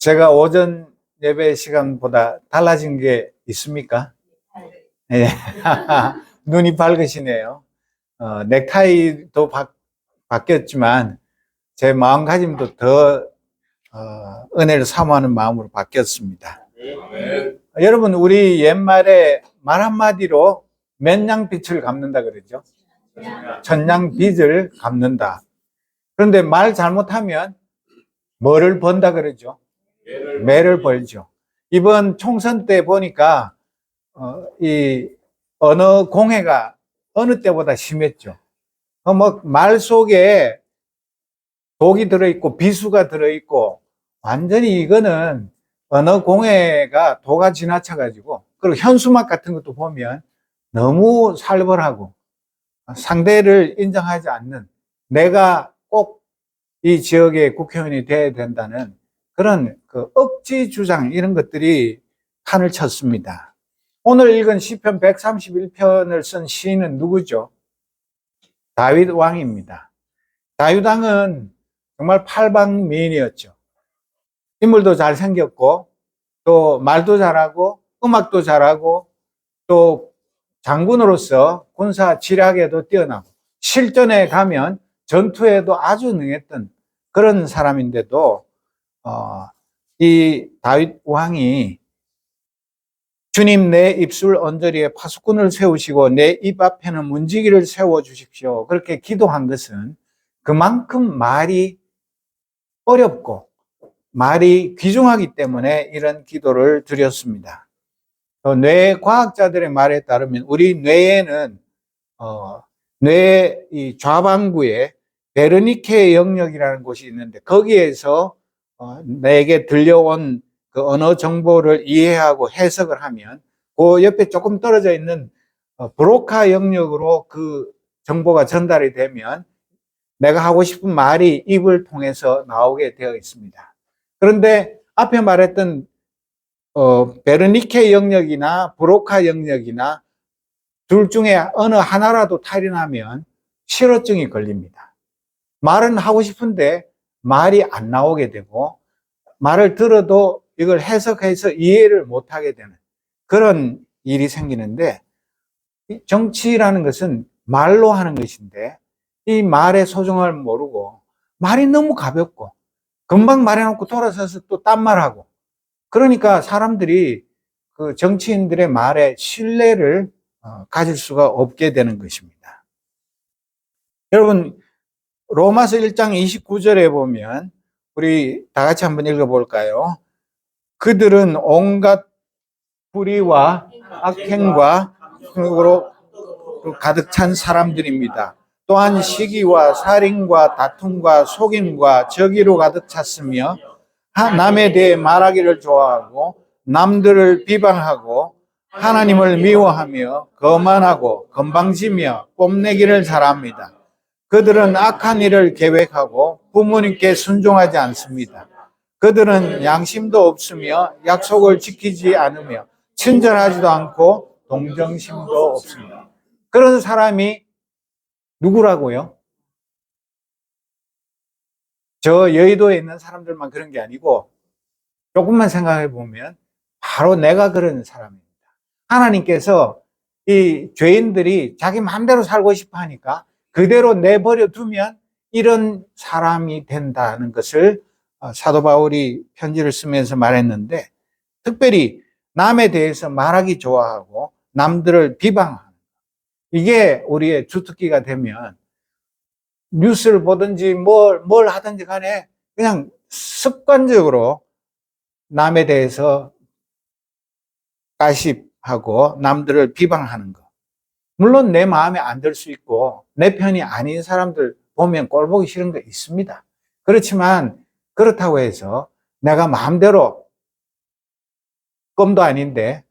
제가 오전 예배 시간보다 달라진 게 있습니까? 네. 눈이 밝으시네요. 넥타이도 바뀌었지만 제 마음가짐도 더 은혜를 사모하는 마음으로 바뀌었습니다. 여러분, 우리 옛말에 말 한마디로 맨양빛을 갚는다 그러죠. 천냥빚을 갚는다. 그런데 말 잘못하면 뭐를 번다 그러죠? 매를 벌죠. 이번 총선 때 보니까 이 언어 공해가 어느 때보다 심했죠. 말 속에 독이 들어있고 비수가 들어있고 완전히 이거는 언어 공해가 도가 지나쳐가지고, 그리고 현수막 같은 것도 보면 너무 살벌하고 상대를 인정하지 않는, 내가 꼭 이 지역의 국회의원이 돼야 된다는 그런 그 억지 주장, 이런 것들이 판을 쳤습니다. 오늘 읽은 시편 131편을 쓴 시인은 누구죠? 다윗 왕입니다. 다윗 왕은 정말 팔방미인이었죠. 인물도 잘생겼고, 또 말도 잘하고, 음악도 잘하고, 또 장군으로서 군사 지략에도 뛰어나고, 실전에 가면 전투에도 아주 능했던 그런 사람인데도 이 다윗 왕이 주님, 내 입술 언저리에 파수꾼을 세우시고 내 입 앞에는 문지기를 세워주십시오, 그렇게 기도한 것은 그만큼 말이 어렵고 말이 귀중하기 때문에 이런 기도를 드렸습니다. 뇌 과학자들의 말에 따르면 우리 뇌에는 뇌 이 좌반구에 베르니케 영역이라는 곳이 있는데, 거기에서 내게 들려온 그 언어 정보를 이해하고 해석을 하면 그 옆에 조금 떨어져 있는 브로카 영역으로 그 정보가 전달이 되면 내가 하고 싶은 말이 입을 통해서 나오게 되어 있습니다. 그런데 앞에 말했던 베르니케 영역이나 브로카 영역이나 둘 중에 어느 하나라도 탈이나면 실어증이 걸립니다. 말은 하고 싶은데 말이 안 나오게 되고, 말을 들어도 이걸 해석해서 이해를 못하게 되는 그런 일이 생기는데, 정치라는 것은 말로 하는 것인데 이 말의 소중함을 모르고 말이 너무 가볍고 금방 말해놓고 돌아서서 또 딴 말하고, 그러니까 사람들이 그 정치인들의 말에 신뢰를 가질 수가 없게 되는 것입니다. 여러분, 로마서 1장 29절에 보면 우리 다 같이 한번 읽어볼까요? 그들은 온갖 불의와 악행과 흑으로 가득 찬 사람들입니다. 또한 시기와 살인과 다툼과 속임과 저기로 가득 찼으며 남에 대해 말하기를 좋아하고 남들을 비방하고 하나님을 미워하며 거만하고 건방지며 뽐내기를 잘합니다. 그들은 악한 일을 계획하고 부모님께 순종하지 않습니다. 그들은 양심도 없으며 약속을 지키지 않으며 친절하지도 않고 동정심도 없습니다. 그런 사람이 누구라고요? 저 여의도에 있는 사람들만 그런 게 아니고 조금만 생각해 보면 바로 내가 그런 사람입니다. 하나님께서 이 죄인들이 자기 마음대로 살고 싶어 하니까 그대로 내버려 두면 이런 사람이 된다는 것을 사도 바울이 편지를 쓰면서 말했는데, 특별히 남에 대해서 말하기 좋아하고 남들을 비방하는, 이게 우리의 주특기가 되면 뉴스를 보든지 뭘 하든지 간에 그냥 습관적으로 남에 대해서 가십하고 남들을 비방하는 것. 물론 내 마음에 안 들 수 있고 내 편이 아닌 사람들 보면 꼴 보기 싫은 거 있습니다. 그렇지만 그렇다고 해서 내가 마음대로 껌도 아닌데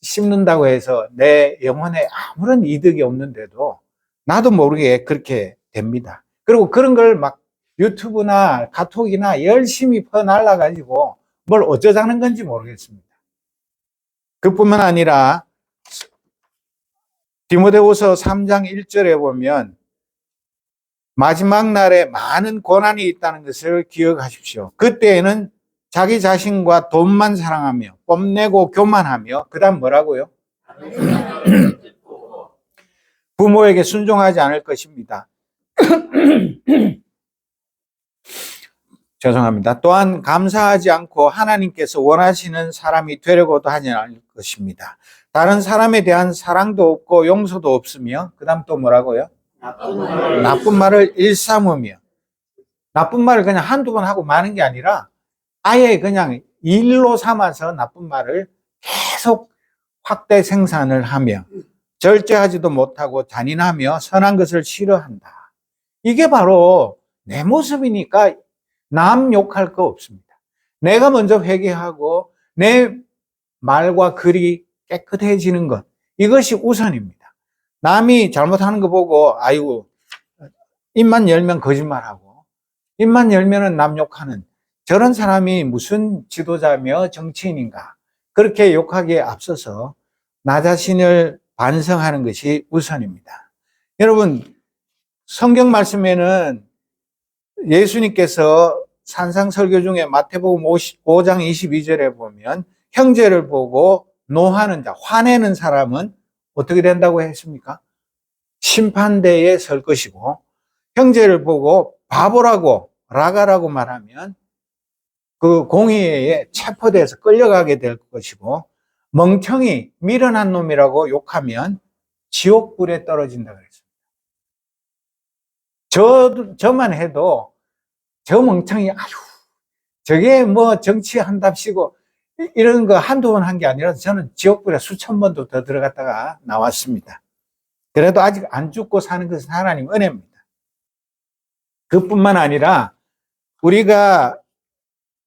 씹는다고 해서 내 영혼에 아무런 이득이 없는데도 나도 모르게 그렇게 됩니다. 그리고 그런 걸 막 유튜브나 카톡이나 열심히 퍼날라가지고 뭘 어쩌자는 건지 모르겠습니다. 그뿐만 아니라 디모데후서 3장 1절에 보면 마지막 날에 많은 고난이 있다는 것을 기억하십시오. 그때에는 자기 자신과 돈만 사랑하며 뽐내고 교만하며 그 다음 뭐라고요? 부모에게 순종하지 않을 것입니다. 죄송합니다. 또한 감사하지 않고 하나님께서 원하시는 사람이 되려고도 하지 않을 것입니다. 다른 사람에 대한 사랑도 없고 용서도 없으며 그 다음 또 뭐라고요? 나쁜 말을 일삼으며. 나쁜 말을 그냥 한두 번 하고 마는 게 아니라 아예 그냥 일로 삼아서 나쁜 말을 계속 확대 생산을 하며 절제하지도 못하고 잔인하며 선한 것을 싫어한다. 이게 바로 내 모습이니까 남 욕할 거 없습니다. 내가 먼저 회개하고 내 말과 글이 깨끗해지는 것, 이것이 우선입니다. 남이 잘못하는 거 보고 아이고 입만 열면 거짓말하고 입만 열면은 남 욕하는 저런 사람이 무슨 지도자며 정치인인가, 그렇게 욕하기에 앞서서 나 자신을 반성하는 것이 우선입니다. 여러분, 성경 말씀에는 예수님께서 산상설교 중에 마태복음 5장 22절에 보면 형제를 보고 노하는 자, 화내는 사람은 어떻게 된다고 했습니까? 심판대에 설 것이고, 형제를 보고 바보라고 라가라고 말하면 그 공의에 체포돼서 끌려가게 될 것이고, 멍청이 미련한 놈이라고 욕하면 지옥불에 떨어진다 그랬습니다. 저만 해도 저 멍청이, 아유, 저게 뭐 정치한답시고 이런 거 한두 번 한 게 아니라 저는 지옥불에 수천 번도 더 들어갔다가 나왔습니다. 그래도 아직 안 죽고 사는 것은 하나님 은혜입니다. 그뿐만 아니라 우리가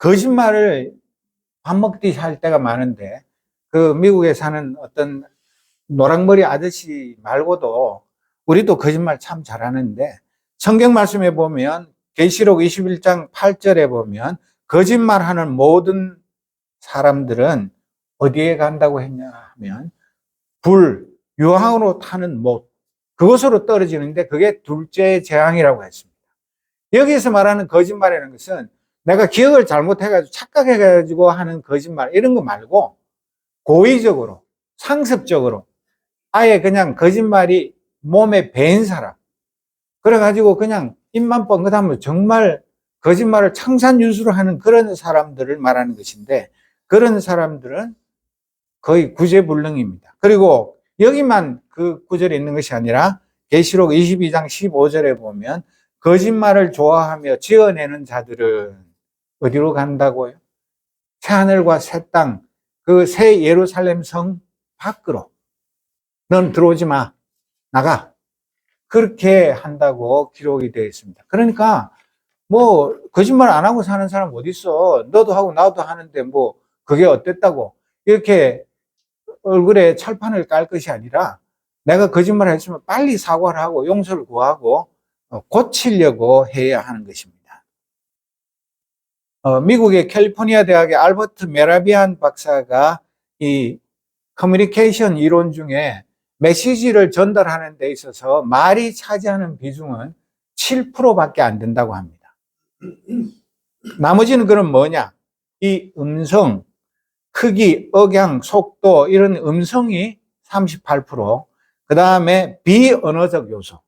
거짓말을 밥 먹듯이 할 때가 많은데, 그 미국에 사는 어떤 노랑머리 아저씨 말고도 우리도 거짓말 참 잘하는데, 성경 말씀에 보면 계시록 21장 8절에 보면 거짓말하는 모든 사람들은 어디에 간다고 했냐 하면 불, 유황으로 타는 못, 그것으로 떨어지는데 그게 둘째 재앙이라고 했습니다. 여기서 말하는 거짓말이라는 것은 내가 기억을 잘못해가지고 착각해가지고 하는 거짓말, 이런 거 말고 고의적으로, 상습적으로 아예 그냥 거짓말이 몸에 배인 사람, 그래가지고 그냥 입만 뻥긋하면 정말 거짓말을 청산유수로 하는 그런 사람들을 말하는 것인데, 그런 사람들은 거의 구제불능입니다. 그리고 여기만 그 구절이 있는 것이 아니라 계시록 22장 15절에 보면 거짓말을 좋아하며 지어내는 자들은 어디로 간다고요? 새하늘과 새 땅, 그 새 예루살렘 성 밖으로 넌 들어오지 마, 나가, 그렇게 한다고 기록이 되어 있습니다. 그러니까 뭐 거짓말 안 하고 사는 사람 어디 있어? 너도 하고 나도 하는데 뭐 그게 어땠다고 이렇게 얼굴에 철판을 깔 것이 아니라, 내가 거짓말을 했으면 빨리 사과를 하고 용서를 구하고 고치려고 해야 하는 것입니다. 미국의 캘리포니아 대학의 알버트 메라비안 박사가 이 커뮤니케이션 이론 중에 메시지를 전달하는 데 있어서 말이 차지하는 비중은 7%밖에 안 된다고 합니다. 나머지는 그럼 뭐냐? 이 음성, 크기, 억양, 속도, 이런 음성이 38%, 그 다음에 비언어적 요소,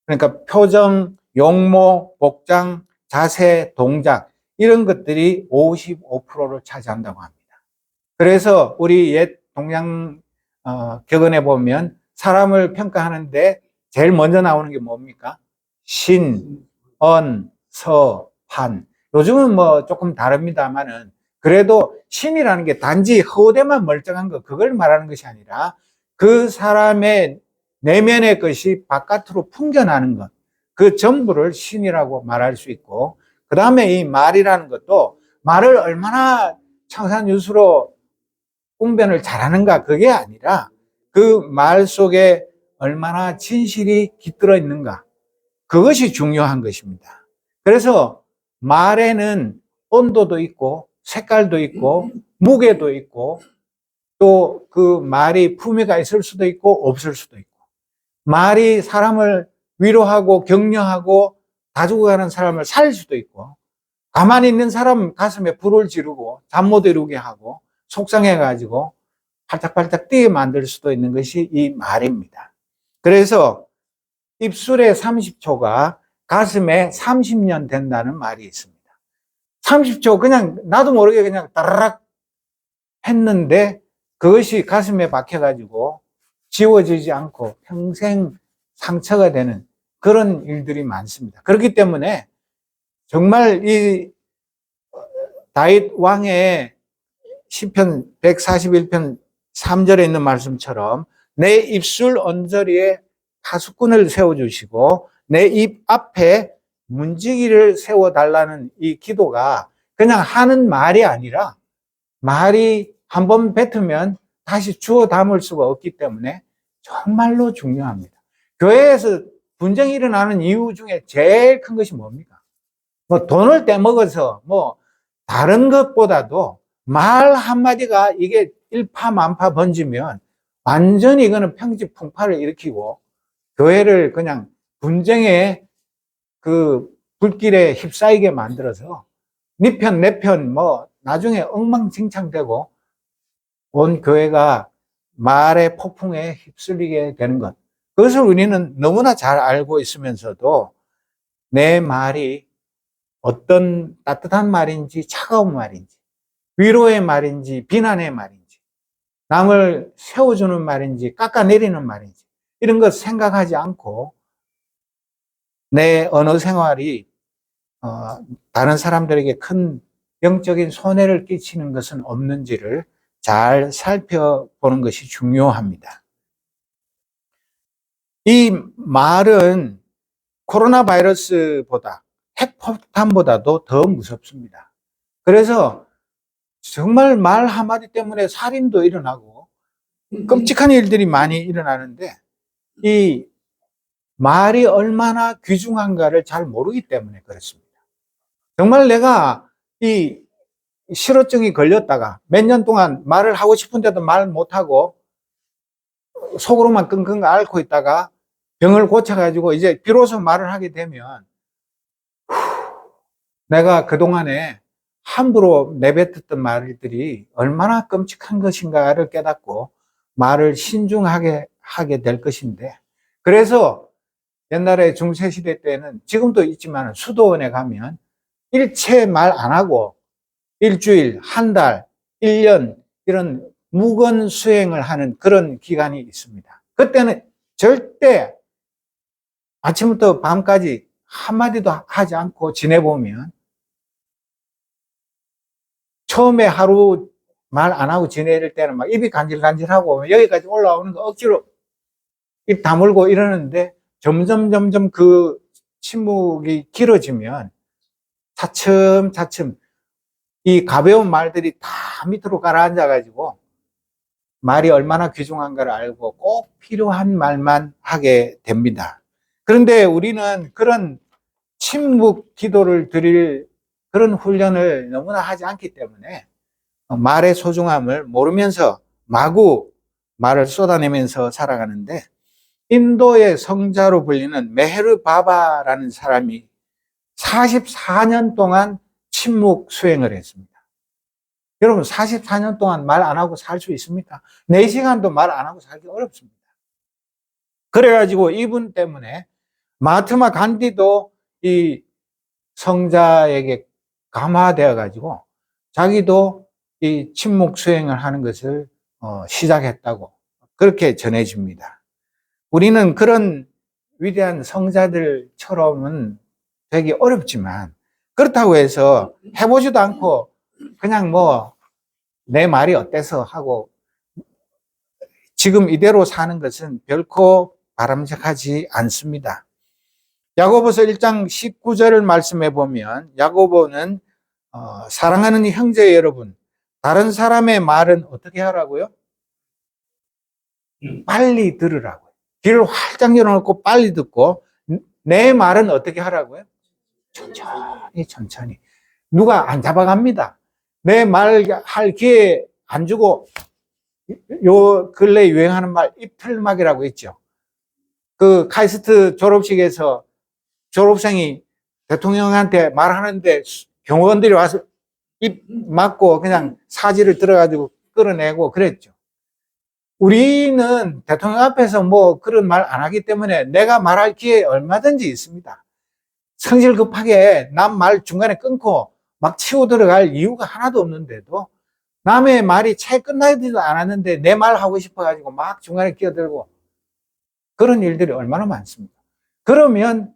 그러니까 표정, 용모, 복장, 자세, 동작, 이런 것들이 55%를 차지한다고 합니다. 그래서 우리 옛 동양 격언에 보면 사람을 평가하는데 제일 먼저 나오는 게 뭡니까? 신, 언, 서, 판. 요즘은 뭐 조금 다릅니다만은 그래도 신이라는 게 단지 허대만 멀쩡한 것, 그걸 말하는 것이 아니라 그 사람의 내면의 것이 바깥으로 풍겨나는 것, 그 전부를 신이라고 말할 수 있고, 그 다음에 이 말이라는 것도 말을 얼마나 청산유수로 웅변을 잘하는가, 그게 아니라 그 말 속에 얼마나 진실이 깃들어 있는가, 그것이 중요한 것입니다. 그래서 말에는 온도도 있고 색깔도 있고 무게도 있고, 또 그 말이 품위가 있을 수도 있고 없을 수도 있고, 말이 사람을 위로하고 격려하고 다 죽어가는 사람을 살릴 수도 있고, 가만히 있는 사람 가슴에 불을 지르고 잠 못 이루게 하고 속상해가지고 팔짝팔짝 뛰게 만들 수도 있는 것이 이 말입니다. 그래서 입술에 30초가 가슴에 30년 된다는 말이 있습니다. 30초 그냥 나도 모르게 그냥 따라락 했는데 그것이 가슴에 박혀가지고 지워지지 않고 평생 상처가 되는 그런 일들이 많습니다. 그렇기 때문에 정말 이 다윗 왕의 시편 141편 3절에 있는 말씀처럼 내 입술 언저리에 파수꾼을 세워주시고 내 입 앞에 문지기를 세워달라는 이 기도가 그냥 하는 말이 아니라 말이 한번 뱉으면 다시 주워 담을 수가 없기 때문에 정말로 중요합니다. 교회에서 분쟁이 일어나는 이유 중에 제일 큰 것이 뭡니까? 뭐 돈을 떼먹어서 뭐 다른 것보다도 말 한마디가 이게 일파만파 번지면 완전히 이거는 평지풍파를 일으키고 교회를 그냥 분쟁의 그 불길에 휩싸이게 만들어서 네 편 내 편 뭐 나중에 엉망진창되고 온 교회가 말의 폭풍에 휩쓸리게 되는 것. 그것을 우리는 너무나 잘 알고 있으면서도 내 말이 어떤 따뜻한 말인지 차가운 말인지 위로의 말인지 비난의 말인지 남을 세워주는 말인지 깎아내리는 말인지 이런 것 생각하지 않고 내 언어 생활이 다른 사람들에게 큰 영적인 손해를 끼치는 것은 없는지를 잘 살펴보는 것이 중요합니다. 이 말은 코로나 바이러스보다 핵폭탄보다도 더 무섭습니다. 그래서 정말 말 한마디 때문에 살인도 일어나고 끔찍한 일들이 많이 일어나는데 이 말이 얼마나 귀중한가를 잘 모르기 때문에 그렇습니다. 정말 내가 이 실어증이 걸렸다가 몇 년 동안 말을 하고 싶은데도 말 못하고 속으로만 끙끙 앓고 있다가 병을 고쳐가지고 이제 비로소 말을 하게 되면 내가 그동안에 함부로 내뱉었던 말들이 얼마나 끔찍한 것인가를 깨닫고 말을 신중하게 하게 될 것인데 그래서 옛날에 중세시대 때는 지금도 있지만 수도원에 가면 일체 말 안 하고 일주일, 한 달, 1년 이런 무건 수행을 하는 그런 기간이 있습니다. 그때는 절대 아침부터 밤까지 한마디도 하지 않고 지내보면 처음에 하루 말 안 하고 지낼 때는 막 입이 간질간질하고 여기까지 올라오는 거 억지로 입 다물고 이러는데 점점 그 침묵이 길어지면 차츰차츰 이 가벼운 말들이 다 밑으로 가라앉아가지고 말이 얼마나 귀중한가를 알고 꼭 필요한 말만 하게 됩니다. 그런데 우리는 그런 침묵 기도를 드릴 그런 훈련을 너무나 하지 않기 때문에 말의 소중함을 모르면서 마구 말을 쏟아내면서 살아가는데 인도의 성자로 불리는 메헤르 바바라는 사람이 44년 동안 침묵 수행을 했습니다. 여러분 44년 동안 말 안 하고 살 수 있습니까? 4시간도 말 안 하고 살기 어렵습니다. 그래가지고 이분 때문에 마하트마 간디도 이 성자에게 감화되어 가지고 자기도 이 침묵 수행을 하는 것을 시작했다고 그렇게 전해집니다. 우리는 그런 위대한 성자들처럼은 되기 어렵지만 그렇다고 해서 해보지도 않고 그냥 뭐 내 말이 어때서 하고 지금 이대로 사는 것은 결코 바람직하지 않습니다. 야고보서 1장 19절을 말씀해 보면 야고보는 사랑하는 형제 여러분 다른 사람의 말은 어떻게 하라고요? 빨리 들으라고요. 귀를 활짝 열어놓고 빨리 듣고 내 말은 어떻게 하라고요? 천천히. 누가 안 잡아갑니다. 내 말 할 기회 안 주고 요 근래 유행하는 말 입틀막이라고 있죠. 그 카이스트 졸업식에서 졸업생이 대통령한테 말하는데 경호원들이 와서 입 막고 그냥 사지를 들어가지고 끌어내고 그랬죠. 우리는 대통령 앞에서 뭐 그런 말 안 하기 때문에 내가 말할 기회 얼마든지 있습니다. 성질 급하게 남 말 중간에 끊고 막 치고 들어갈 이유가 하나도 없는데도 남의 말이 채 끝나지도 않았는데 내 말 하고 싶어가지고 막 중간에 끼어들고 그런 일들이 얼마나 많습니다. 그러면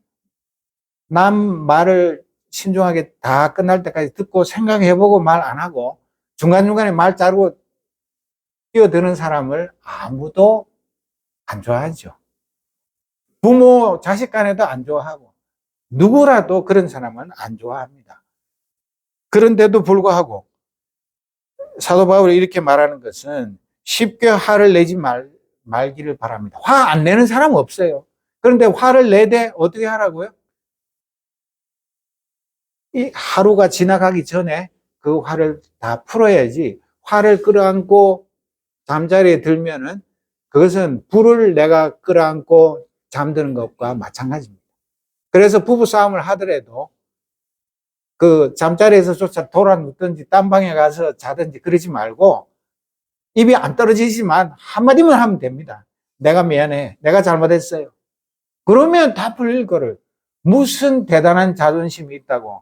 남 말을 신중하게 다 끝날 때까지 듣고 생각해보고 말 안 하고 중간중간에 말 자르고 끼어드는 사람을 아무도 안 좋아하죠. 부모, 자식 간에도 안 좋아하고 누구라도 그런 사람은 안 좋아합니다. 그런데도 불구하고 사도 바울이 이렇게 말하는 것은 쉽게 화를 내지 말기를 바랍니다. 화 안 내는 사람 없어요. 그런데 화를 내되 어떻게 하라고요? 이 하루가 지나가기 전에 그 화를 다 풀어야지 화를 끌어안고 잠자리에 들면은 그것은 불을 내가 끌어안고 잠드는 것과 마찬가지입니다. 그래서 부부싸움을 하더라도 그 잠자리에서조차 돌아눕든지 딴 방에 가서 자든지 그러지 말고 입이 안 떨어지지만 한마디만 하면 됩니다. 내가 미안해. 내가 잘못했어요. 그러면 다 풀릴 거를. 무슨 대단한 자존심이 있다고.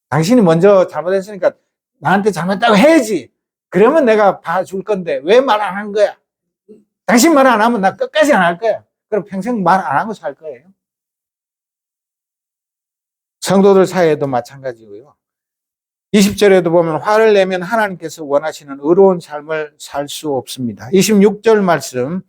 당신이 먼저 잘못했으니까 나한테 잘못했다고 해야지. 그러면 내가 봐줄 건데 왜 말 안 하는 거야? 당신 말 안 하면 나 끝까지 안 할 거야. 그럼 평생 말 안 하고 살 거예요. 성도들 사이에도 마찬가지고요. 20절에도 보면 화를 내면 하나님께서 원하시는 의로운 삶을 살 수 없습니다. 26절 말씀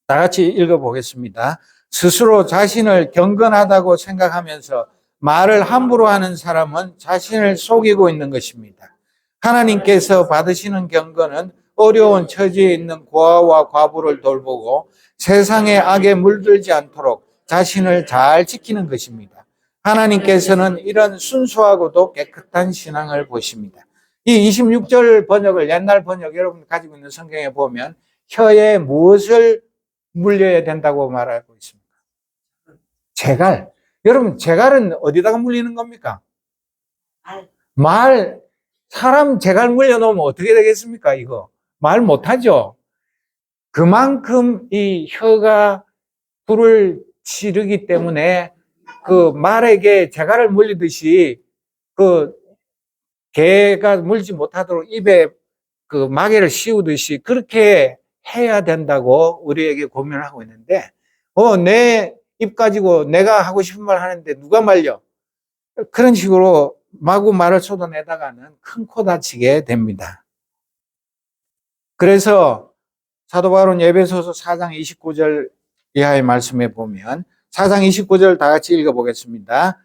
다 같이 읽어보겠습니다. 스스로 자신을 경건하다고 생각하면서 말을 함부로 하는 사람은 자신을 속이고 있는 것입니다. 하나님께서 받으시는 경건은 어려운 처지에 있는 고아와 과부를 돌보고 세상의 악에 물들지 않도록 자신을 잘 지키는 것입니다. 하나님께서는 이런 순수하고도 깨끗한 신앙을 보십니다. 이 26절 번역을 옛날 번역 여러분 가지고 있는 성경에 보면 혀에 무엇을 물려야 된다고 말하고 있습니다. 재갈. 여러분 재갈은 어디다가 물리는 겁니까? 말. 사람 재갈 물려놓으면 어떻게 되겠습니까? 이거 말 못하죠. 그만큼 이 혀가 불을 지르기 때문에 그 말에게 재갈을 물리듯이 그 개가 물지 못하도록 입에 그 마개를 씌우듯이 그렇게 해야 된다고 우리에게 고민을 하고 있는데 내 입 가지고 내가 하고 싶은 말 하는데 누가 말려? 그런 식으로 마구 말을 쏟아내다가는 큰 코 다치게 됩니다. 그래서 사도 바울은 에베소서 4장 29절 이하의 말씀에 보면 4장 29절 다 같이 읽어보겠습니다.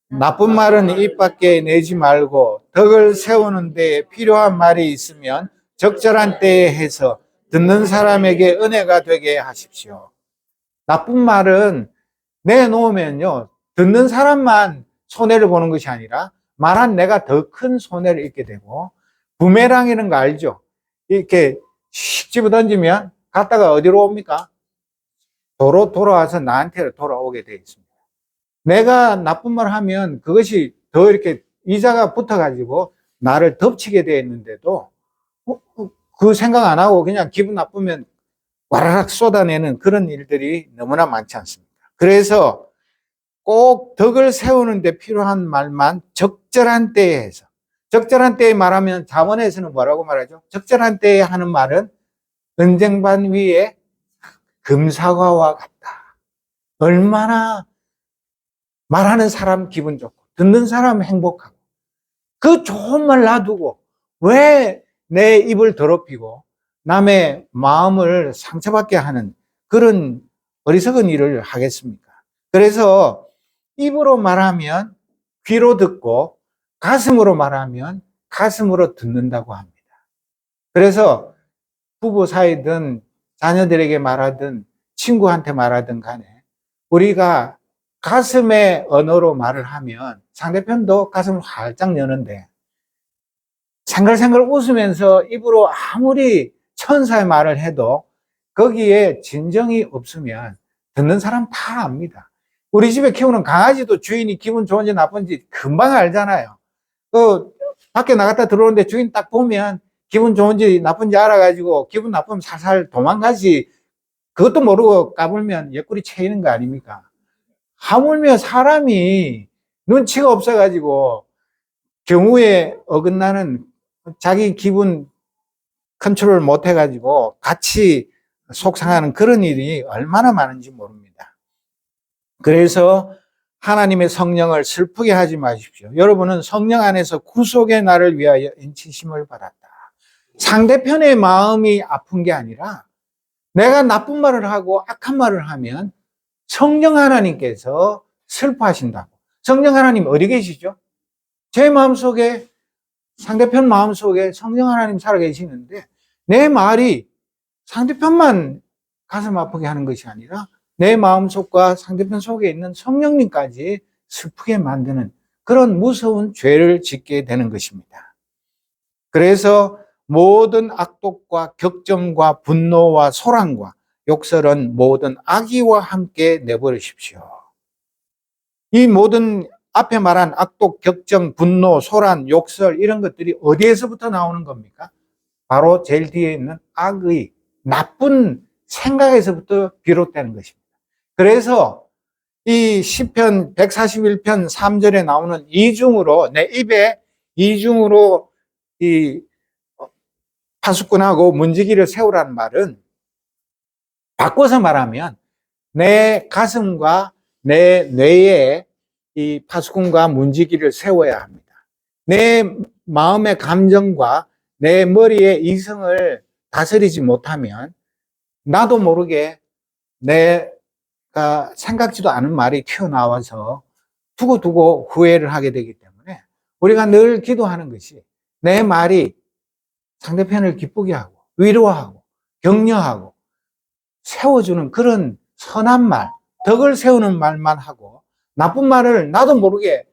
나쁜 말은 입 밖에 내지 말고 덕을 세우는 데에 필요한 말이 있으면 적절한 때에 해서 듣는 사람에게 은혜가 되게 하십시오. 나쁜 말은 내놓으면요 듣는 사람만 손해를 보는 것이 아니라 말한 내가 더 큰 손해를 입게 되고 부메랑이라는 거 알죠? 이렇게 씩 집어 던지면 갔다가 어디로 옵니까? 도로 돌아와서 나한테 돌아오게 되어 있습니다. 내가 나쁜 말 하면 그것이 더 이렇게 이자가 붙어가지고 나를 덮치게 되어 있는데도 그 생각 안 하고 그냥 기분 나쁘면 와라락 쏟아내는 그런 일들이 너무나 많지 않습니까? 그래서 꼭 덕을 세우는 데 필요한 말만 적절한 때에 해서 적절한 때에 말하면 잠언에서는 뭐라고 말하죠? 적절한 때에 하는 말은 은쟁반 위에 금사과와 같다. 얼마나 말하는 사람 기분 좋고 듣는 사람 행복하고 그 좋은 말 놔두고 왜 내 입을 더럽히고 남의 마음을 상처받게 하는 그런 어리석은 일을 하겠습니까? 그래서 입으로 말하면 귀로 듣고 가슴으로 말하면 가슴으로 듣는다고 합니다. 그래서 부부 사이든 자녀들에게 말하든 친구한테 말하든 간에 우리가 가슴의 언어로 말을 하면 상대편도 가슴을 활짝 여는데 생글생글 웃으면서 입으로 아무리 천사의 말을 해도 거기에 진정이 없으면 듣는 사람 다 압니다. 우리 집에 키우는 강아지도 주인이 기분 좋은지 나쁜지 금방 알잖아요. 밖에 나갔다 들어오는데 주인 딱 보면 기분 좋은지 나쁜지 알아가지고 기분 나쁘면 살살 도망가지. 그것도 모르고 까불면 옆구리 채이는 거 아닙니까? 하물며 사람이 눈치가 없어가지고 경우에 어긋나는 자기 기분 컨트롤 못 해가지고 같이 속상하는 그런 일이 얼마나 많은지 모릅니다. 그래서 하나님의 성령을 슬프게 하지 마십시오. 여러분은 성령 안에서 구속의 날을 위하여 인치심을 받았다. 상대편의 마음이 아픈 게 아니라 내가 나쁜 말을 하고 악한 말을 하면 성령 하나님께서 슬퍼하신다고. 성령 하나님 어디 계시죠? 제 마음속에, 상대편 마음속에 성령 하나님 살아계시는데 내 말이 상대편만 가슴 아프게 하는 것이 아니라 내 마음속과 상대편 속에 있는 성령님까지 슬프게 만드는 그런 무서운 죄를 짓게 되는 것입니다. 그래서 모든 악독과 격정과 분노와 소란과 욕설은 모든 악의와 함께 내버리십시오. 이 모든 앞에 말한 악독, 격정, 분노, 소란, 욕설 이런 것들이 어디에서부터 나오는 겁니까? 바로 제일 뒤에 있는 악의, 나쁜 생각에서부터 비롯되는 것입니다. 그래서 이 시편 141편 3절에 나오는 이중으로, 내 입에 이중으로 이 파수꾼하고 문지기를 세우라는 말은 바꿔서 말하면 내 가슴과 내 뇌에 이 파수꾼과 문지기를 세워야 합니다. 내 마음의 감정과 내 머리의 이성을 다스리지 못하면 나도 모르게 내가 생각지도 않은 말이 튀어나와서 두고두고 후회를 하게 되기 때문에 우리가 늘 기도하는 것이 내 말이 상대편을 기쁘게 하고 위로하고 격려하고 세워주는 그런 선한 말, 덕을 세우는 말만 하고 나쁜 말을 나도 모르게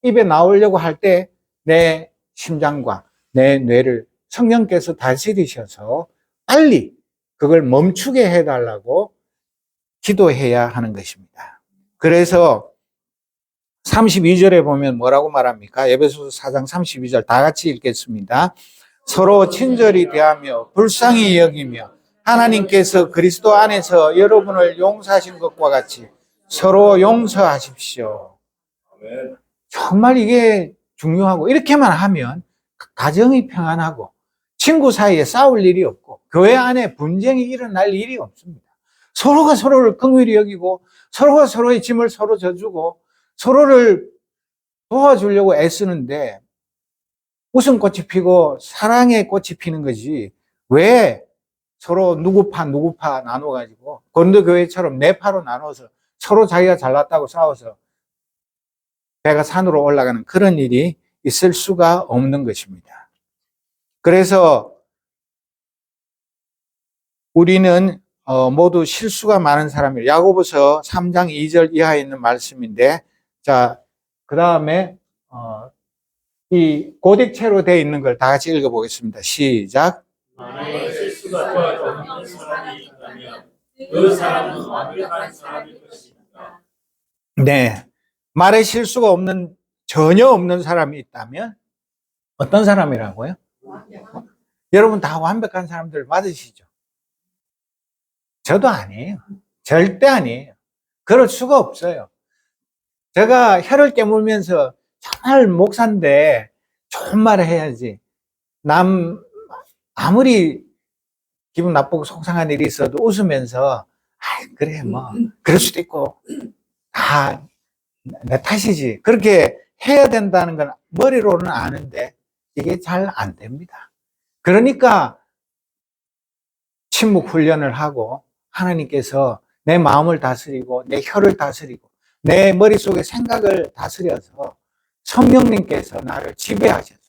입에 나오려고 할 때 내 심장과 내 뇌를 성령께서 다스리셔서 빨리 그걸 멈추게 해달라고 기도해야 하는 것입니다. 그래서 32절에 보면 뭐라고 말합니까? 에베소서 4장 32절 다 같이 읽겠습니다. 서로 친절히 대하며 불쌍히 여기며 하나님께서 그리스도 안에서 여러분을 용서하신 것과 같이 서로 용서하십시오. 정말 이게 중요하고 이렇게만 하면 가정이 평안하고 친구 사이에 싸울 일이 없고 교회 안에 분쟁이 일어날 일이 없습니다. 서로가 서로를 긍휼히 여기고 서로가 서로의 짐을 서로 져주고 서로를 도와주려고 애쓰는데 웃음꽃이 피고 사랑의 꽃이 피는 거지 왜 서로 누구 파 나눠가지고 건도교회처럼 네 파로 나눠서 서로 자기가 잘났다고 싸워서 배가 산으로 올라가는 그런 일이 있을 수가 없는 것입니다. 그래서 우리는 모두 실수가 많은 사람이에요. 야고보서 3장 2절 이하에 있는 말씀인데, 자, 그 다음에 이 고딕체로 되어 있는 걸 다 같이 읽어보겠습니다. 시작. 만약에 실수가 없는 사람이 있다면 그 사람은 완벽한 사람일 것입니다. 네, 말에 실수가 없는 전혀 없는 사람이 있다면 어떤 사람이라고요? 여러분 다 완벽한 사람들 맞으시죠? 저도 아니에요. 절대 아니에요. 그럴 수가 없어요. 제가 혀를 깨물면서 정말 목사인데 좋은 말을 해야지. 아무리 기분 나쁘고 속상한 일이 있어도 웃으면서 그래 뭐 그럴 수도 있고 다 내 탓이지. 그렇게 해야 된다는 건 머리로는 아는데 이게 잘 안 됩니다. 그러니까 침묵 훈련을 하고 하나님께서 내 마음을 다스리고 내 혀를 다스리고 내 머릿속의 생각을 다스려서 성령님께서 나를 지배하셔서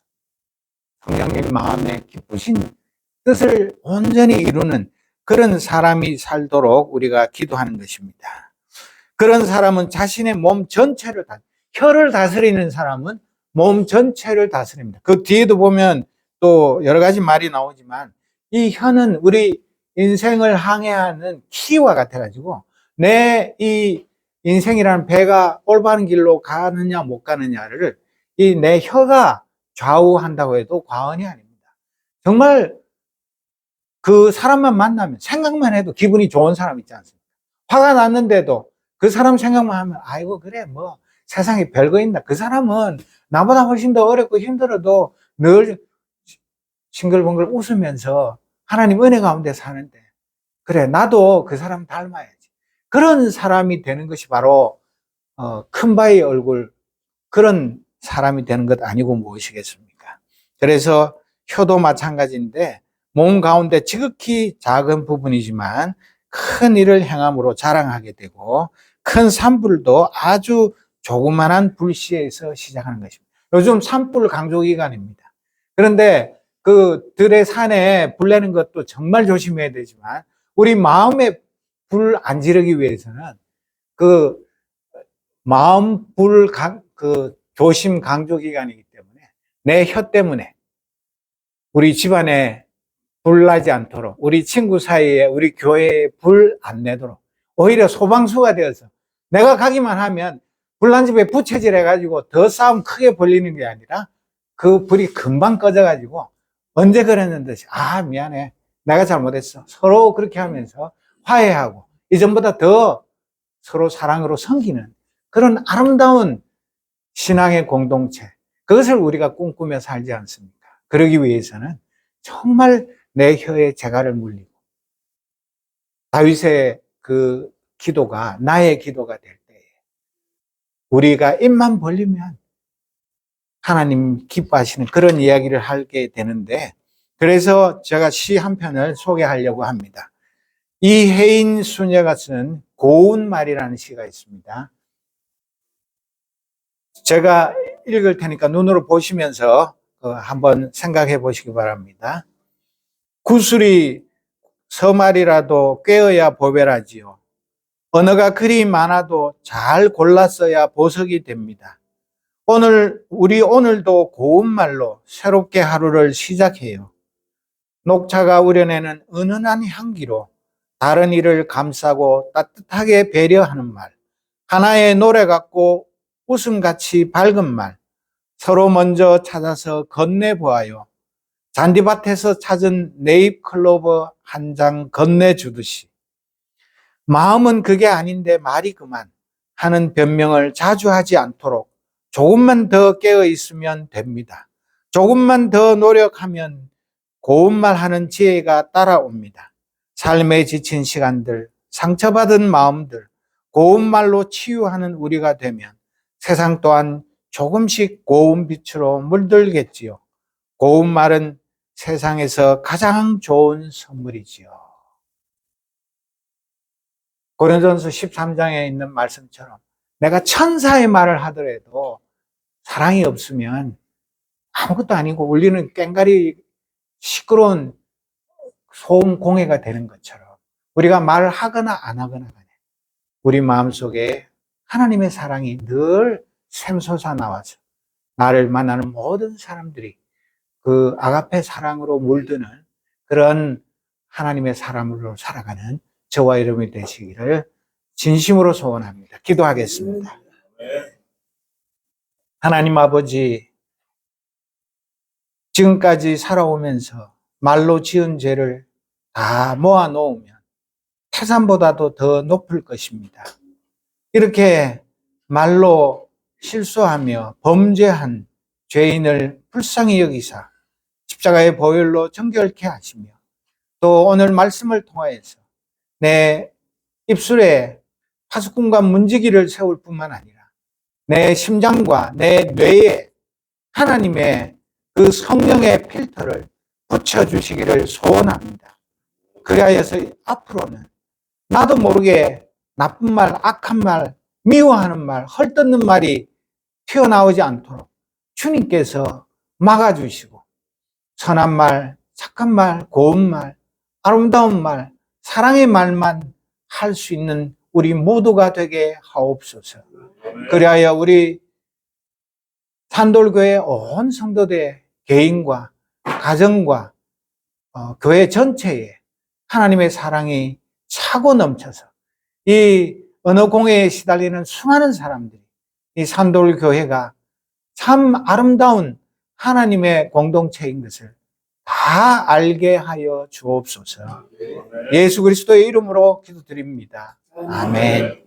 성령님 마음에 기쁘신 뜻을 온전히 이루는 그런 사람이 살도록 우리가 기도하는 것입니다. 그런 사람은 자신의 몸 전체를 혀를 다스리는 사람은 몸 전체를 다스립니다. 그 뒤에도 보면 또 여러 가지 말이 나오지만 이 혀는 우리 인생을 항해하는 키와 같아가지고 내 이 인생이라는 배가 올바른 길로 가느냐 못 가느냐를 이 내 혀가 좌우한다고 해도 과언이 아닙니다. 정말 그 사람만 만나면 생각만 해도 기분이 좋은 사람 있지 않습니까? 화가 났는데도 그 사람 생각만 하면 아이고 그래 뭐 세상에 별거 있나. 그 사람은 나보다 훨씬 더 어렵고 힘들어도 늘 싱글벙글 웃으면서 하나님 은혜 가운데 사는데 그래 나도 그 사람 닮아야지. 그런 사람이 되는 것이 바로 큰 바위 얼굴 그런 사람이 되는 것 아니고 무엇이겠습니까? 그래서 혀도 마찬가지인데 몸 가운데 지극히 작은 부분이지만 큰 일을 행함으로 자랑하게 되고 큰 산불도 아주 조그만한 불씨에서 시작하는 것입니다. 요즘 산불 강조 기간입니다. 그런데 그 들의 산에 불 내는 것도 정말 조심해야 되지만 우리 마음에 불 안 지르기 위해서는 그 마음 불 조심 강조 기간이기 때문에 내 혀 때문에 우리 집안에 불 나지 않도록 우리 친구 사이에 우리 교회에 불 안 내도록 오히려 소방수가 되어서 내가 가기만 하면 불난 집에 부채질 해가지고 더 싸움 크게 벌리는 게 아니라 그 불이 금방 꺼져가지고 언제 그랬는데 아 미안해 내가 잘못했어 서로 그렇게 하면서 화해하고 이전보다 더 서로 사랑으로 섬기는 그런 아름다운 신앙의 공동체 그것을 우리가 꿈꾸며 살지 않습니까? 그러기 위해서는 정말 내 혀에 재갈을 물리고 다윗의 그 기도가 나의 기도가 될 때에 우리가 입만 벌리면 하나님 기뻐하시는 그런 이야기를 하게 되는데 그래서 제가 시 한 편을 소개하려고 합니다. 이혜인 수녀가 쓴 고운 말이라는 시가 있습니다. 제가 읽을 테니까 눈으로 보시면서 한번 생각해 보시기 바랍니다. 구슬이 서말이라도 꿰어야 보배라지요. 언어가 그리 많아도 잘 골랐어야 보석이 됩니다. 우리 오늘도 고운 말로 새롭게 하루를 시작해요. 녹차가 우려내는 은은한 향기로 다른 이를 감싸고 따뜻하게 배려하는 말, 하나의 노래 같고 웃음같이 밝은 말, 서로 먼저 찾아서 건네보아요. 잔디밭에서 찾은 네잎클로버 한 장 건네주듯이 마음은 그게 아닌데 말이 그만 하는 변명을 자주 하지 않도록 조금만 더 깨어 있으면 됩니다. 조금만 더 노력하면 고운 말 하는 지혜가 따라옵니다. 삶에 지친 시간들, 상처받은 마음들, 고운 말로 치유하는 우리가 되면 세상 또한 조금씩 고운 빛으로 물들겠지요. 고운 말은 세상에서 가장 좋은 선물이지요. 고린도전서 13장에 있는 말씀처럼 내가 천사의 말을 하더라도 사랑이 없으면 아무것도 아니고 울리는 꽹과리 시끄러운 소음 공해가 되는 것처럼 우리가 말을 하거나 안 하거나 간에 우리 마음속에 하나님의 사랑이 늘 샘솟아 나와서 나를 만나는 모든 사람들이 그 아가페 사랑으로 물드는 그런 하나님의 사람으로 살아가는 저와 여러분이 되시기를 진심으로 소원합니다. 기도하겠습니다. 하나님 아버지, 지금까지 살아오면서 말로 지은 죄를 다 모아놓으면 태산보다도 더 높을 것입니다. 이렇게 말로 실수하며 범죄한 죄인을 불쌍히 여기사 십자가의 보혈로 정결케 하시며 또 오늘 말씀을 통하여서 내 입술에 파수꾼과 문지기를 세울 뿐만 아니라 내 심장과 내 뇌에 하나님의 그 성령의 필터를 붙여주시기를 소원합니다. 그리하여서 앞으로는 나도 모르게 나쁜 말, 악한 말, 미워하는 말, 헐뜯는 말이 튀어나오지 않도록 주님께서 막아주시고 선한 말, 착한 말, 고운 말, 아름다운 말, 사랑의 말만 할 수 있는 우리 모두가 되게 하옵소서. 그리하여 우리 산돌교회 온 성도들 개인과 가정과 교회 전체에 하나님의 사랑이 차고 넘쳐서 이 언어 공해에 시달리는 수많은 사람들이 이 산돌교회가 참 아름다운 하나님의 공동체인 것을 다 알게 하여 주옵소서. 예수 그리스도의 이름으로 기도드립니다. 아멘.